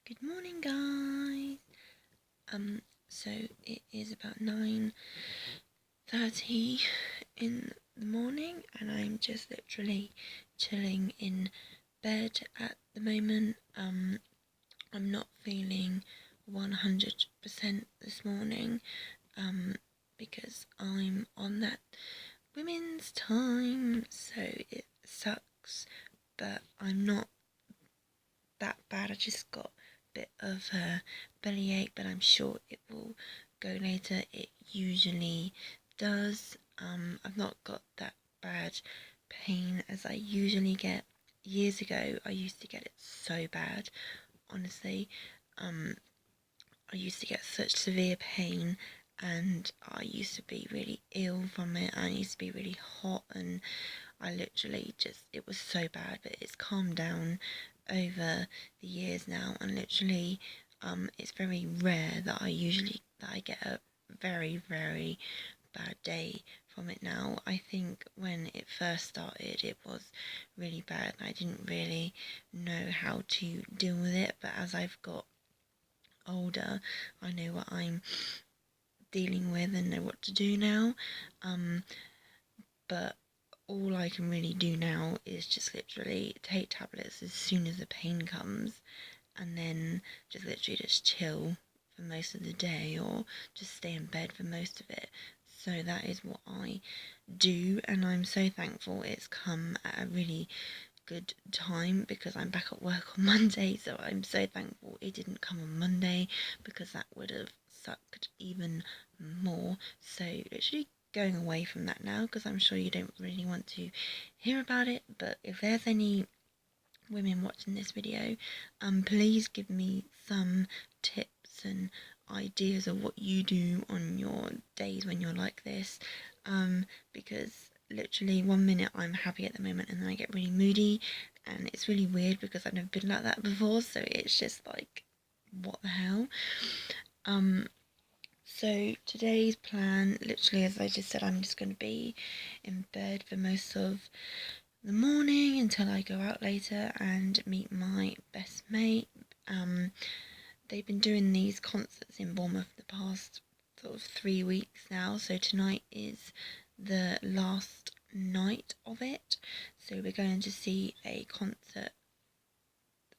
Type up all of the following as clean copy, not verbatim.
Good morning, guys. So it is about 9:30 in the morning, and I'm just literally chilling in bed at the moment. I'm not feeling 100% this morning, because I'm on that women's time, so it sucks, but I'm not that bad. I just got a bit of a bellyache, but I'm sure it will go later. It usually does. I've not got that bad pain as I usually get. Years ago, I used to get it so bad, honestly. I used to get such severe pain, and I used to be really ill from it. I used to be really hot, and I literally just, it was so bad, but it's calmed down over the years now, and literally, it's very rare that I get a very, very bad day from it now. I think when it first started, it was really bad, and I didn't really know how to deal with it, but as I've got older, I know what I'm dealing with and know what to do now. But all I can really do now is just literally take tablets as soon as the pain comes, and then just literally just chill for most of the day, or just stay in bed for most of it. So that is what I do, and I'm so thankful it's come at a really good time, because I'm back at work on Monday. So I'm so thankful it didn't come on Monday, because that would have sucked even more. So literally going away from that now, because I'm sure you don't really want to hear about it. But if there's any women watching this video, please give me some tips and ideas of what you do on your days when you're like this, because literally 1 minute I'm happy at the moment, and then I get really moody, and it's really weird because I've never been like that before, so it's just like, what the hell. So today's plan, literally, as I just said, I'm just going to be in bed for most of the morning until I go out later and meet my best mate. They've been doing these concerts in Bournemouth the past sort of 3 weeks now, so tonight is the last night of it. So we're going to see a concert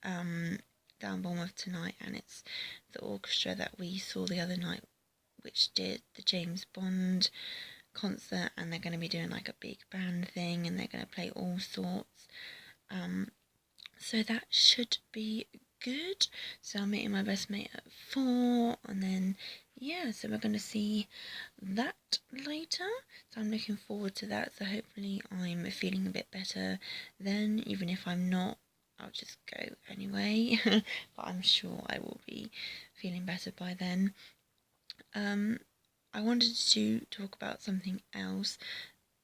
down Bournemouth tonight, and it's the orchestra that we saw the other night, which did the James Bond concert, and they're going to be doing like a big band thing, and they're going to play all sorts. So that should be good. So I'm meeting my best mate at 4, and then yeah, so we're going to see that later. So I'm looking forward to that. So hopefully I'm feeling a bit better then. Even if I'm not, I'll just go anyway. But I'm sure I will be feeling better by then. I wanted to talk about something else.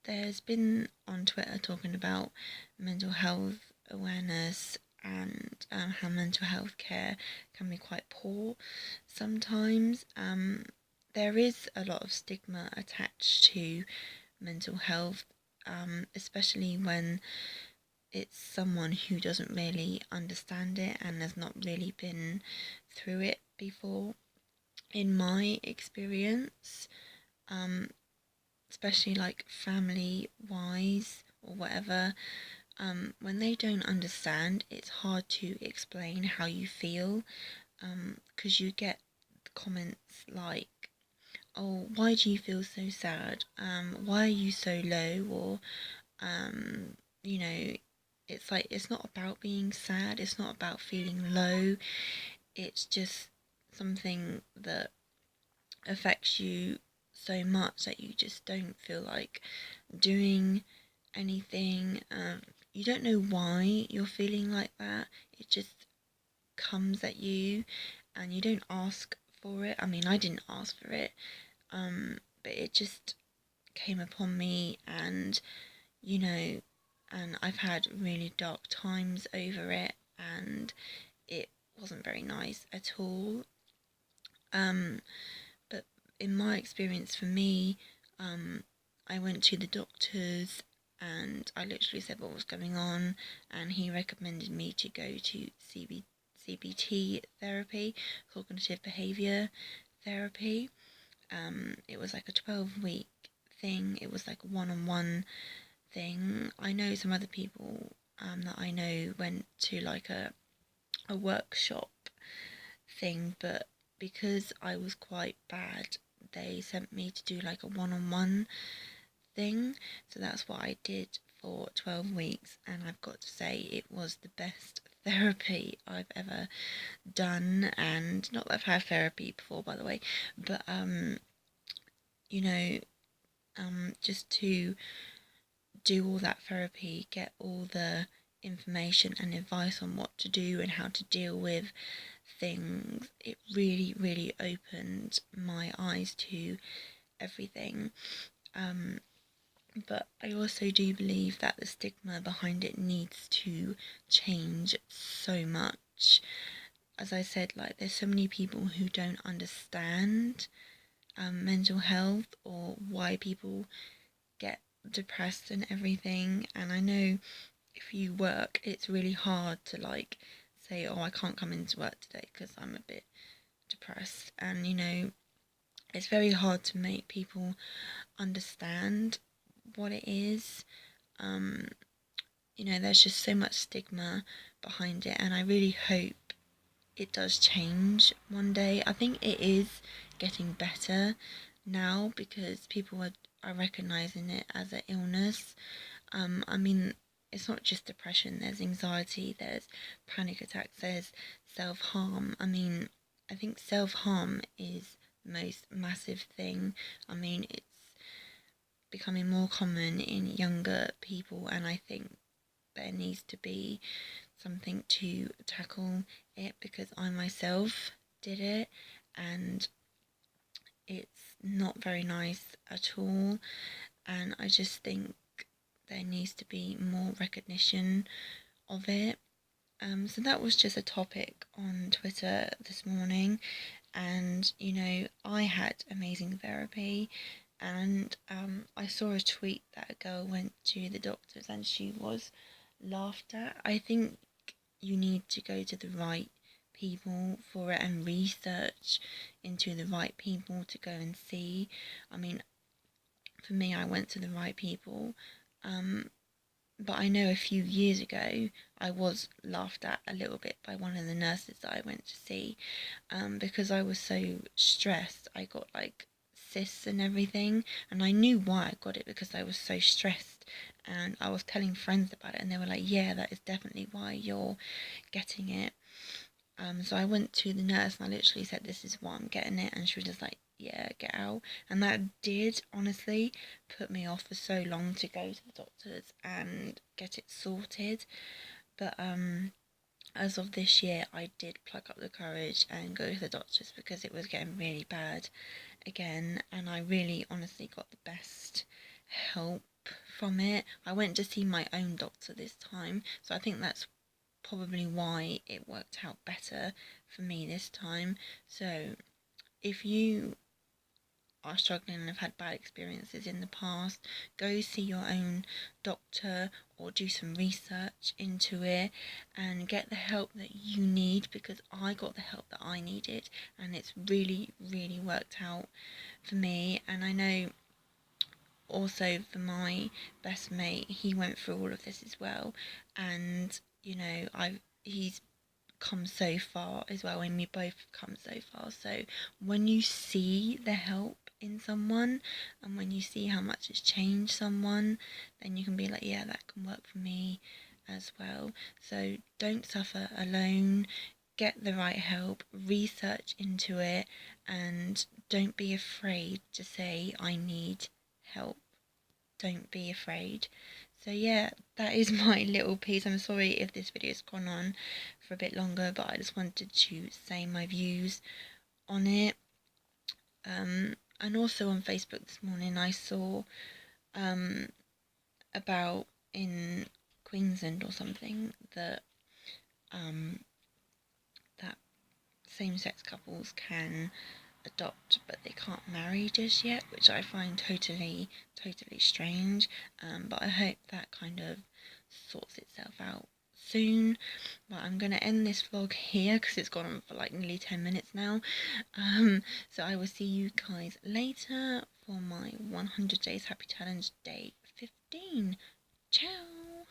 There's been on Twitter talking about mental health awareness, and how mental health care can be quite poor sometimes. There is a lot of stigma attached to mental health, especially when it's someone who doesn't really understand it and has not really been through it before. In my experience, especially like family wise or whatever, when they don't understand, it's hard to explain how you feel, because you get comments like, oh, why do you feel so sad, why are you so low, or you know, it's like, it's not about being sad, it's not about feeling low, it's just something that affects you so much that you just don't feel like doing anything. You don't know why you're feeling like that. It just comes at you, and you don't ask for it. I mean, I didn't ask for it, but it just came upon me, and you know, and I've had really dark times over it, and it wasn't very nice at all. But in my experience, for me, I went to the doctors, and I literally said what was going on, and he recommended me to go to CBT therapy, cognitive behaviour therapy. It was like a 12-week thing. It was like a one-on-one thing. I know some other people that I know went to like a workshop thing, but because I was quite bad, they sent me to do like a one-on-one thing. So that's what I did for 12 weeks, and I've got to say it was the best therapy I've ever done. And not that I've had therapy before, by the way, but you know, just to do all that therapy, get all the information and advice on what to do and how to deal with things, it really, really opened my eyes to everything. But I also do believe that the stigma behind it needs to change so much. As I said, like, there's so many people who don't understand mental health or why people get depressed and everything. And I know if you work, it's really hard to like say, oh, I can't come into work today because I'm a bit depressed. And it's very hard to make people understand what it is. There's just so much stigma behind it, and I really hope it does change one day. I think it is getting better now because people are recognizing it as an illness. I mean, it's not just depression, there's anxiety, there's panic attacks, there's self-harm. I mean, I think self-harm is the most massive thing. I mean, it's becoming more common in younger people, and I think there needs to be something to tackle it because I myself did it, and it's not very nice at all. And I just think there needs to be more recognition of it. So that was just a topic on Twitter this morning, and I had amazing therapy. And I saw a tweet that a girl went to the doctors and she was laughed at. I think you need to go to the right people for it and research into the right people to go and see. I mean, for me, I went to the right people. But I know a few years ago I was laughed at a little bit by one of the nurses that I went to see, because I was so stressed. I got like cysts and everything, and I knew why I got it because I was so stressed. And I was telling friends about it, and they were like, "Yeah, that is definitely why you're getting it." So I went to the nurse and I literally said, "This is why I'm getting it," and she was just like, "Yeah, get out." And that did honestly put me off for so long to go to the doctors and get it sorted. But as of this year, I did pluck up the courage and go to the doctors because it was getting really bad again, and I really honestly got the best help from it. I went to see my own doctor this time, so I think that's probably why it worked out better for me this time. So if you are struggling and have had bad experiences in the past, go see your own doctor or do some research into it and get the help that you need, because I got the help that I needed and it's really, really worked out for me. And I know also for my best mate, he went through all of this as well, and he's come so far as well, and we both come so far. So when you see the help in someone and when you see how much it's changed someone, then you can be like, yeah, that can work for me as well. So don't suffer alone, get the right help, research into it, and don't be afraid to say I need help. Don't be afraid. So yeah, that is my little piece. I'm sorry if this video has gone on for a bit longer, but I just wanted to say my views on it. And also on Facebook this morning I saw about in Queensland or something that that same-sex couples can adopt but they can't marry just yet, which I find totally strange. But I hope that kind of sorts itself out soon. But I'm gonna end this vlog here because it's gone on for like nearly 10 minutes now. So I will see you guys later for my 100 days happy challenge day 15. Ciao.